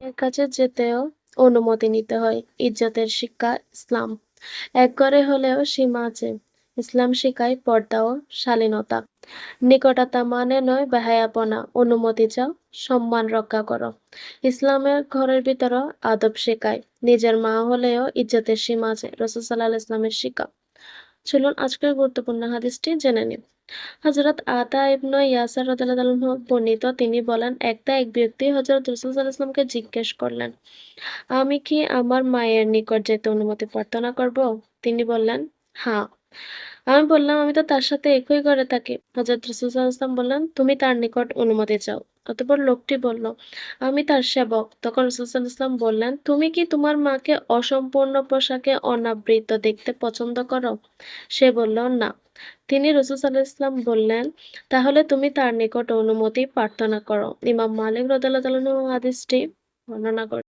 এর কাছে যেতেও অনুমতি নিতে হয়। ইজ্জতের শিক্ষা ইসলাম। এক ঘরে হলেও সীমা আছে। ইসলাম শিখায় পর্দা ও শালীনতা। নিকটতা মানে নয় বেহায়াপনা। অনুমতি চাও, সম্মান রক্ষা করো। ইসলামের ঘরের ভিতরও আদব শেখায়। নিজের মা হলেও ইজ্জতের সীমা আছে। রাসূল সাল্লাল্লাহু আলাইহি ওয়াসাল্লামের শিক্ষা। চলুন আজকের গুরুত্বপূর্ণ হাদিসটি জেনে নিই। হযরত আতা ইবনে ইয়াসার রাদিয়াল্লাহু আনহু বর্ণিত, তিনি বলেন, একদা এক ব্যক্তি হযরত রাসূল সাল্লাল্লাহু আলাইহি ওয়াসাল্লামকে জিজ্ঞেস করলেন, আমি কি আমার মায়ের নিকট যেতে অনুমতি প্রার্থনা করব? তিনি বললেন, হ্যাঁ। আমি বললাম, আমি তো তার সাথে একই ঘরে থাকি। হযরত রাসূল সাল্লাল্লাহু আলাইহি ওয়াসাল্লাম বললেন, তুমি তার নিকট অনুমতি চাও। অতঃপর লোকটি বলল, আমি তার সেবক। তখন রাসূল সাল্লাল্লাহু আলাইহি ওয়াসাল্লাম বললেন, তুমি কি তোমার মাকে অসম্পূর্ণ পোশাকে অনাবৃত দেখতে পছন্দ করো? সে বলল, না। তিনি রাসূল সাল্লাল্লাহু আলাইহি ওয়াসাল্লাম বললেন, তাহলে তুমি তার নিকট অনুমতি প্রার্থনা করো। ইমাম মালিক রাদিয়াল্লাহু তাআলা হাদিসটি বর্ণনা করেন।